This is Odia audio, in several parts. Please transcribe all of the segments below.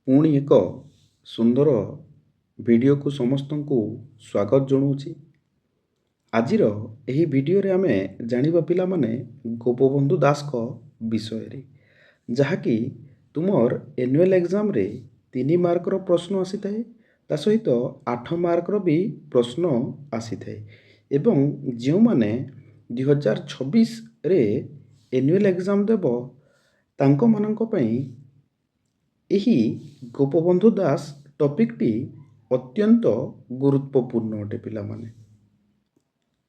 ପୁଣି ଏକ ସୁନ୍ଦର ଭିଡ଼ିଓକୁ ସମସ୍ତଙ୍କୁ ସ୍ୱାଗତ ଜଣାଉଛି। ଆଜିର ଏହି ଭିଡ଼ିଓରେ ଆମେ ଜାଣିବା ପିଲାମାନେ ଗୋପବନ୍ଧୁ ଦାସଙ୍କ ବିଷୟରେ, ଯାହାକି ତୁମର ଆନ୍ୟୁଆଲ୍ ଏକ୍ଜାମରେ 3 ମାର୍କର ପ୍ରଶ୍ନ ଆସିଥାଏ, ତା ସହିତ 8 ମାର୍କର ବି ପ୍ରଶ୍ନ ଆସିଥାଏ। ଏବଂ ଯେଉଁମାନେ 2026ରେ ଆନ୍ୟୁଆଲ୍ ଏକ୍ଜାମ ଦେବ ତାଙ୍କମାନଙ୍କ ପାଇଁ ଏହି ଗୋପବନ୍ଧୁ ଦାସ ଟପିକଟି ଅତ୍ୟନ୍ତ ଗୁରୁତ୍ୱପୂର୍ଣ୍ଣ ଅଟେ। ପିଲାମାନେ,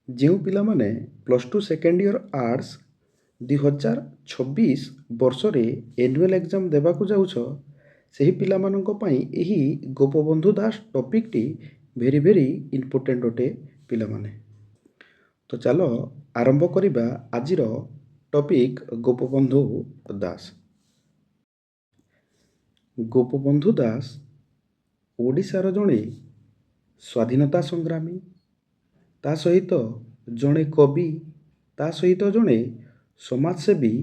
ଯେଉଁ ପିଲାମାନେ +2 ସେକେଣ୍ଡ ଇୟର ଆର୍ଟ୍ସ 2026 ବର୍ଷରେ ଆନ୍ୟୁଆଲ୍ ଏକ୍ଜାମ ଦେବାକୁ ଯାଉଛ, ସେହି ପିଲାମାନଙ୍କ ପାଇଁ ଏହି ଗୋପବନ୍ଧୁ ଦାସ ଟପିକଟି ଭେରି ଇମ୍ପୋର୍ଟାଣ୍ଟ ଅଟେ। ପିଲାମାନେ, ତ ଚାଲ ଆରମ୍ଭ କରିବା ଆଜିର ଟପିକ ଗୋପବନ୍ଧୁ ଦାସ। ଗୋପବନ୍ଧୁ ଦାସ ଓଡ଼ିଶାର ଜଣେ ସ୍ୱାଧୀନତା ସଂଗ୍ରାମୀ, ତା ସହିତ ଜଣେ କବି, ତା ସହିତ ଜଣେ ସମାଜସେବୀ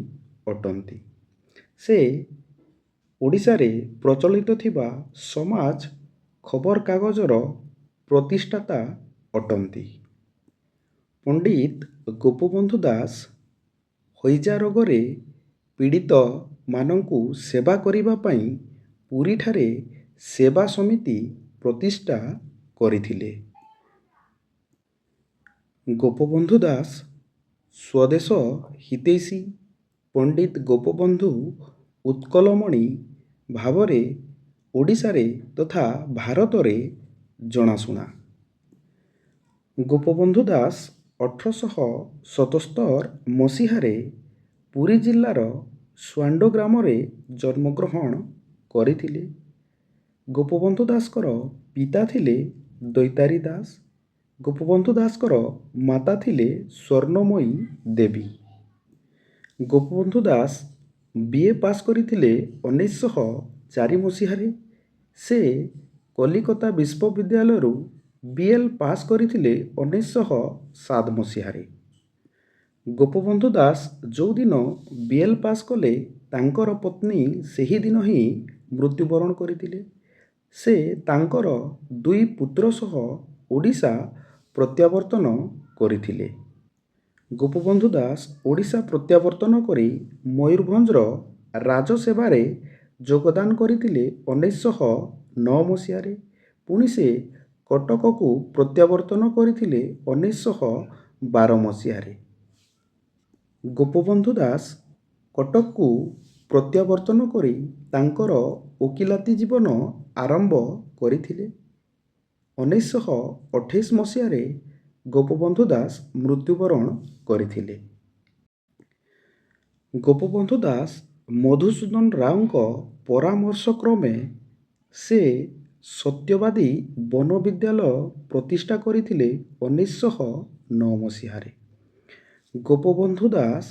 ଅଟନ୍ତି। ସେ ଓଡ଼ିଶାରେ ପ୍ରଚଳିତ ଥିବା ସମାଜ ଖବରକାଗଜର ପ୍ରତିଷ୍ଠାତା ଅଟନ୍ତି। ପଣ୍ଡିତ ଗୋପବନ୍ଧୁ ଦାସ ହଇଜା ରୋଗରେ ପୀଡ଼ିତମାନଙ୍କୁ ସେବା କରିବା ପାଇଁ ପୁରୀଠାରେ ସେବା ସମିତି ପ୍ରତିଷ୍ଠା କରିଥିଲେ। ଗୋପବନ୍ଧୁ ଦାସ ସ୍ୱଦେଶ ହିତୈଷୀ ପଣ୍ଡିତ ଗୋପବନ୍ଧୁ ଉତ୍କଳମଣି ଭାବରେ ଓଡ଼ିଶାରେ ତଥା ଭାରତରେ ଜଣାଶୁଣା। ଗୋପବନ୍ଧୁ ଦାସ 1877 ମସିହାରେ ପୁରୀ ଜିଲ୍ଲାର ସୁଆଣ୍ଡୋ ଗ୍ରାମରେ ଜନ୍ମଗ୍ରହଣ କରିଥିଲେ। ଗୋପବନ୍ଧୁ ଦାସଙ୍କର ପିତା ଥିଲେ ଦୈତାରୀ ଦାସ। ଗୋପବନ୍ଧୁ ଦାସଙ୍କର ମାତା ଥିଲେ ସ୍ୱର୍ଣ୍ଣମୟୀ ଦେବୀ। ଗୋପବନ୍ଧୁ ଦାସ BA ପାସ୍ କରିଥିଲେ 1904 ମସିହାରେ। ସେ କଲିକତା ବିଶ୍ୱବିଦ୍ୟାଳୟରୁ BL ପାସ୍ କରିଥିଲେ 1907 ମସିହାରେ। ଗୋପବନ୍ଧୁ ଦାସ ଯେଉଁଦିନ BL ପାସ୍ କଲେ, ତାଙ୍କର ପତ୍ନୀ ସେହିଦିନ ହିଁ ମୃତ୍ୟୁବରଣ କରିଥିଲେ। ସେ ତାଙ୍କର 2 ପୁତ୍ର ସହ ଓଡ଼ିଶା ପ୍ରତ୍ୟାବର୍ତ୍ତନ କରିଥିଲେ। ଗୋପବନ୍ଧୁ ଦାସ ଓଡ଼ିଶା ପ୍ରତ୍ୟାବର୍ତ୍ତନ କରି ମୟୂରଭଞ୍ଜର ରାଜସେବାରେ ଯୋଗଦାନ କରିଥିଲେ 1909 ମସିହାରେ। ପୁଣି ସେ କଟକକୁ ପ୍ରତ୍ୟାବର୍ତ୍ତନ କରିଥିଲେ 1912 ମସିହାରେ। ଗୋପବନ୍ଧୁ ଦାସ କଟକକୁ ପ୍ରତ୍ୟାବର୍ତ୍ତନ କରି ତାଙ୍କର ଓକିଲାତି ଜୀବନ ଆରମ୍ଭ କରିଥିଲେ। 1928 ମସିହାରେ ଗୋପବନ୍ଧୁ ଦାସ ମୃତ୍ୟୁବରଣ କରିଥିଲେ। ଗୋପବନ୍ଧୁ ଦାସ ମଧୁସୂଦନ ରାଓଙ୍କ ପରାମର୍ଶକ୍ରମେ ସେ ସତ୍ୟବାଦୀ ବନବିଦ୍ୟାଳୟ ପ୍ରତିଷ୍ଠା କରିଥିଲେ 1909 ମସିହାରେ। ଗୋପବନ୍ଧୁ ଦାସ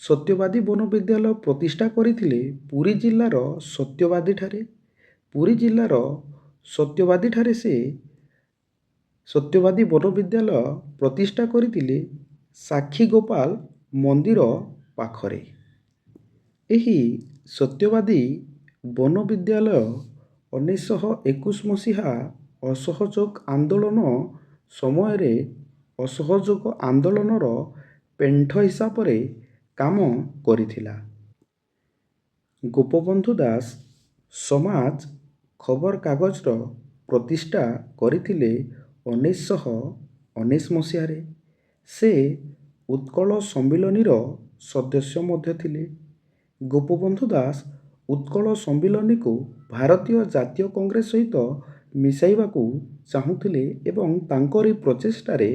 ସତ୍ୟବାଦୀ ବନବିଦ୍ୟାଳୟ ପ୍ରତିଷ୍ଠା କରିଥିଲେ ପୁରୀ ଜିଲ୍ଲାର ସତ୍ୟବାଦୀଠାରେ। ପୁରୀ ଜିଲ୍ଲାର ସତ୍ୟବାଦୀଠାରେ ସେ ସତ୍ୟବାଦୀ ବନବିଦ୍ୟାଳୟ ପ୍ରତିଷ୍ଠା କରିଥିଲେ ସାକ୍ଷୀଗୋପାଳ ମନ୍ଦିର ପାଖରେ। ଏହି ସତ୍ୟବାଦୀ ବନବିଦ୍ୟାଳୟ 1921 ମସିହା ଅସହଯୋଗ ଆନ୍ଦୋଳନ ସମୟରେ ଅସହଯୋଗ ଆନ୍ଦୋଳନର ପେଣ୍ଠ ହିସାବରେ କାମ କରିଥିଲା। ଗୋପବନ୍ଧୁ ଦାସ ସମାଜ ଖବରକାଗଜର ପ୍ରତିଷ୍ଠା କରିଥିଲେ 1919 ମସିହାରେ। ସେ ଉତ୍କଳ ସମ୍ମିଳନୀର ସଦସ୍ୟ ମଧ୍ୟ ଥିଲେ। ଗୋପବନ୍ଧୁ ଦାସ ଉତ୍କଳ ସମ୍ମିଳନୀକୁ ଭାରତୀୟ ଜାତୀୟ କଂଗ୍ରେସ ସହିତ ମିଶାଇବାକୁ ଚାହୁଁଥିଲେ ଏବଂ ତାଙ୍କରି ପ୍ରଚେଷ୍ଟାରେ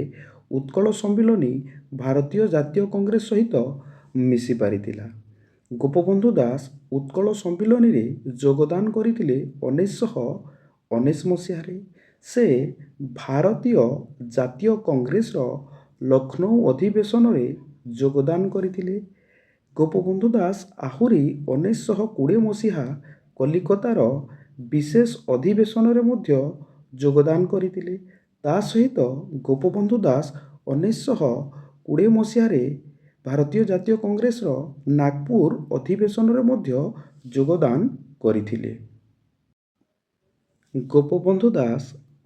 ଉତ୍କଳ ସମ୍ମିଳନୀ ଭାରତୀୟ ଜାତୀୟ କଂଗ୍ରେସ ସହିତ ମିଶି ପାରିଥିଲା। ଗୋପବନ୍ଧୁ ଦାସ ଉତ୍କଳ ସମ୍ମିଳନୀରେ ଯୋଗଦାନ କରିଥିଲେ 1919 ମସିହାରେ। ସେ ଭାରତୀୟ ଜାତୀୟ କଂଗ୍ରେସର ଲକ୍ଷ୍ନୌ ଅଧିବେଶନରେ ଯୋଗଦାନ କରିଥିଲେ। ଗୋପବନ୍ଧୁ ଦାସ ଆହୁରି 1920 ମସିହା କଲିକତାର ବିଶେଷ ଅଧିବେଶନରେ ମଧ୍ୟ ଯୋଗଦାନ କରିଥିଲେ। ତା ସହିତ ଗୋପବନ୍ଧୁ ଦାସ 1920 ମସିହାରେ ଭାରତୀୟ ଜାତୀୟ କଂଗ୍ରେସର ନାଗପୁର ଅଧିବେଶନରେ ମଧ୍ୟ ଯୋଗଦାନ କରିଥିଲେ। ଗୋପବନ୍ଧୁ ଦାସ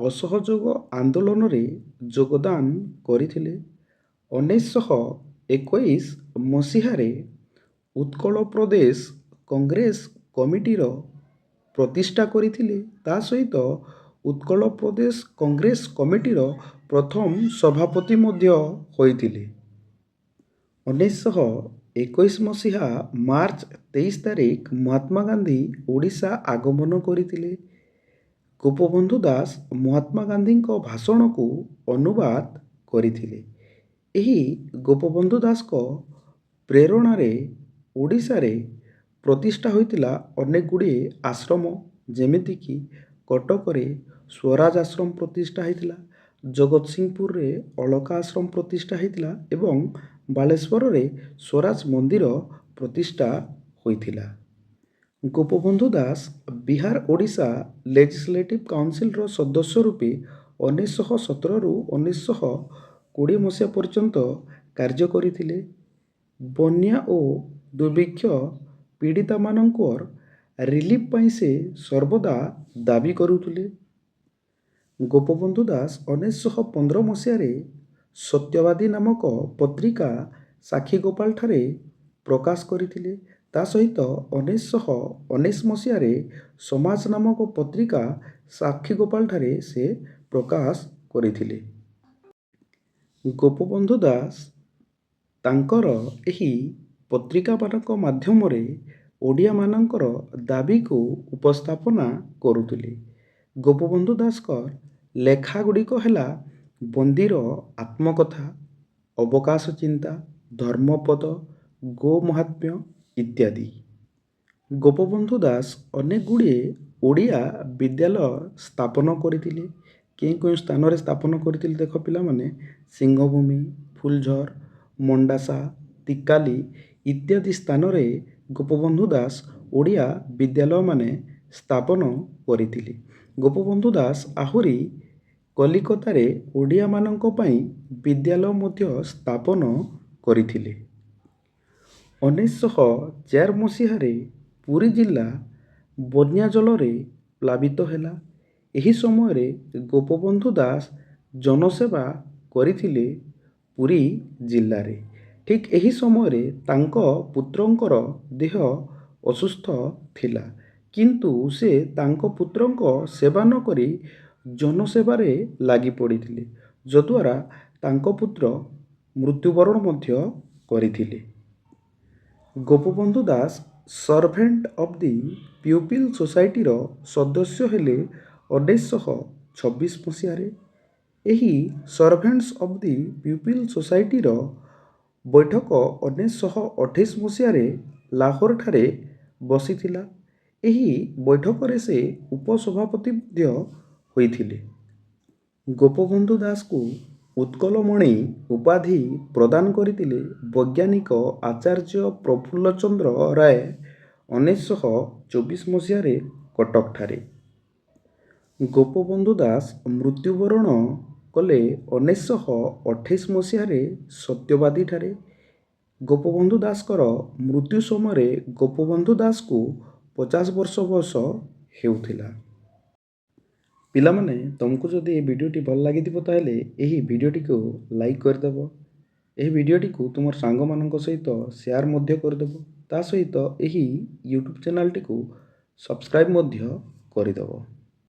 ଅସହଯୋଗ ଆନ୍ଦୋଳନରେ ଯୋଗଦାନ କରିଥିଲେ। 1921 ମସିହାରେ ଉତ୍କଳ ପ୍ରଦେଶ କଂଗ୍ରେସ କମିଟିର ପ୍ରତିଷ୍ଠା କରିଥିଲେ। ତା ସହିତ ଉତ୍କଳ ପ୍ରଦେଶ କଂଗ୍ରେସ କମିଟିର ପ୍ରଥମ ସଭାପତି ମଧ୍ୟ ହୋଇଥିଲେ। 1921 ମସିହା ମାର୍ଚ୍ଚ 23 ତାରିଖ ମହାତ୍ମା ଗାନ୍ଧୀ ଓଡ଼ିଶା ଆଗମନ କରିଥିଲେ। ଗୋପବନ୍ଧୁ ଦାସ ମହାତ୍ମା ଗାନ୍ଧୀଙ୍କ ଭାଷଣକୁ ଅନୁବାଦ କରିଥିଲେ। ଏହି ଗୋପବନ୍ଧୁ ଦାସଙ୍କ ପ୍ରେରଣାରେ ଓଡ଼ିଶାରେ ପ୍ରତିଷ୍ଠା ହୋଇଥିଲା ଅନେକ ଗୁଡ଼ିଏ ଆଶ୍ରମ, ଯେମିତିକି କଟକରେ ସ୍ୱରାଜ ଆଶ୍ରମ ପ୍ରତିଷ୍ଠା ହୋଇଥିଲା, ଜଗତସିଂହପୁରରେ ଅଳକା ଆଶ୍ରମ ପ୍ରତିଷ୍ଠା ହୋଇଥିଲା ଏବଂ ବାଲେଶ୍ୱରରେ ସ୍ୱରାଜ ମନ୍ଦିର ପ୍ରତିଷ୍ଠା ହୋଇଥିଲା। ଗୋପବନ୍ଧୁ ଦାସ ବିହାର ଓଡ଼ିଶା ଲେଜିସ୍ଲେଟିଭ୍ କାଉନସିଲର ସଦସ୍ୟ ରୂପେ 1917ରୁ 1920 ମସିହା ପର୍ଯ୍ୟନ୍ତ କାର୍ଯ୍ୟ କରିଥିଲେ। ବନ୍ୟା ଓ ଦୁର୍ଭିକ୍ଷ ପୀଡ଼ିତମାନଙ୍କର ରିଲିଫ ପାଇଁ ସେ ସର୍ବଦା ଦାବି କରୁଥିଲେ। ଗୋପବନ୍ଧୁ ଦାସ 1915 ମସିହାରେ ସତ୍ୟବାଦୀ ନାମକ ପତ୍ରିକା ସାକ୍ଷୀଗୋପାଳଠାରେ ପ୍ରକାଶ କରିଥିଲେ। ତା ସହିତ 1919 ମସିହାରେ ସମାଜ ନାମକ ପତ୍ରିକା ସାକ୍ଷୀଗୋପାଳଠାରେ ସେ ପ୍ରକାଶ କରିଥିଲେ। ଗୋପବନ୍ଧୁ ଦାସ ତାଙ୍କର ଏହି ପତ୍ରିକାମାନଙ୍କ ମାଧ୍ୟମରେ ଓଡ଼ିଆମାନଙ୍କର ଦାବିକୁ ଉପସ୍ଥାପନା କରୁଥିଲେ। ଗୋପବନ୍ଧୁ ଦାସଙ୍କ ଲେଖାଗୁଡ଼ିକ ହେଲା ବନ୍ଦୀର ଆତ୍ମକଥା, ଅବକାଶ ଚିନ୍ତା, ଧର୍ମପଦ, ଗୋ ମହାତ୍ମ୍ୟ ଇତ୍ୟାଦି। ଗୋପବନ୍ଧୁ ଦାସ ଅନେକ ଗୁଡ଼ିଏ ଓଡ଼ିଆ ବିଦ୍ୟାଳୟ ସ୍ଥାପନ କରିଥିଲେ। କେଉଁ କେଉଁ ସ୍ଥାନରେ ସ୍ଥାପନ କରିଥିଲେ ଦେଖ ପିଲାମାନେ, ସିଂହଭୂମି, ଫୁଲଝର, ମଣ୍ଡାସା, ତିକାଲି ଇତ୍ୟାଦି ସ୍ଥାନରେ ଗୋପବନ୍ଧୁ ଦାସ ଓଡ଼ିଆ ବିଦ୍ୟାଳୟମାନେ ସ୍ଥାପନ କରିଥିଲେ। ଗୋପବନ୍ଧୁ ଦାସ ଆହୁରି କଲିକତାରେ ଓଡ଼ିଆମାନଙ୍କ ପାଇଁ ବିଦ୍ୟାଳୟ ମଧ୍ୟ ସ୍ଥାପନ କରିଥିଲେ। 1904 ମସିହାରେ ପୁରୀ ଜିଲ୍ଲା ବନ୍ୟା ଜଳରେ ପ୍ଳାବିତ ହେଲା। ଏହି ସମୟରେ ଗୋପବନ୍ଧୁ ଦାସ ଜନସେବା କରିଥିଲେ ପୁରୀ ଜିଲ୍ଲାରେ। ଠିକ୍ ଏହି ସମୟରେ ତାଙ୍କ ପୁତ୍ରଙ୍କର ଦେହ ଅସୁସ୍ଥ ଥିଲା, କିନ୍ତୁ ସେ ତାଙ୍କ ପୁତ୍ରଙ୍କ ସେବା ନ କରି ଜନସେବାରେ ଲାଗି ପଡ଼ିଥିଲେ, ଯଦ୍ୱାରା ତାଙ୍କ ପୁତ୍ର ମୃତ୍ୟୁବରଣ ମଧ୍ୟ କରିଥିଲେ। Gopabandhu Das servant of the people ସୋସାଇଟିର ସଦସ୍ୟ ହେଲେ 1926 ମସିହାରେ। ଏହି ସର୍ଭେଣ୍ଟସ୍ ଅଫ୍ ଦି ପିପୁଲ ସୋସାଇଟିର ବୈଠକ 1928 ମସିହାରେ ଲାହୋରଠାରେ ବସିଥିଲା। ଏହି ବୈଠକରେ ସେ ଉପସଭାପତି ମଧ୍ୟ ହୋଇଥିଲେ। ଗୋପବନ୍ଧୁ ଦାସଙ୍କୁ ଉତ୍କଳମଣି ଉପାଧି ପ୍ରଦାନ କରିଥିଲେ ବୈଜ୍ଞାନିକ ଆଚାର୍ଯ୍ୟ ପ୍ରଫୁଲ୍ଲ ଚନ୍ଦ୍ର ରାୟ 1924 ମସିହାରେ କଟକଠାରେ। ଗୋପବନ୍ଧୁ ଦାସ ମୃତ୍ୟୁବରଣ କଲେ 1928 ମସିହାରେ ସତ୍ୟବାଦୀଠାରେ। ଗୋପବନ୍ଧୁ ଦାସଙ୍କର ମୃତ୍ୟୁ ସମୟରେ ଗୋପବନ୍ଧୁ ଦାସଙ୍କୁ 50 ବର୍ଷ ବୟସ ହେଉଥିଲା। ପିଲାମାନେ, ତୁମକୁ ଯଦି ଏହି ଭିଡ଼ିଓଟି ଭଲ ଲାଗିଥିବ ତାହେଲେ ଏହି ଭିଡ଼ିଓଟିକୁ ଲାଇକ୍ କରିଦେବ। ଏହି ଭିଡ଼ିଓଟିକୁ ତୁମର ସାଙ୍ଗମାନଙ୍କ ସହିତ ସେୟାର ମଧ୍ୟ କରିଦେବ। ତା ସହିତ ଏହି ୟୁଟ୍ୟୁବ୍ ଚ୍ୟାନେଲଟିକୁ ସବସ୍କ୍ରାଇବ୍ ମଧ୍ୟ କରିଦେବ।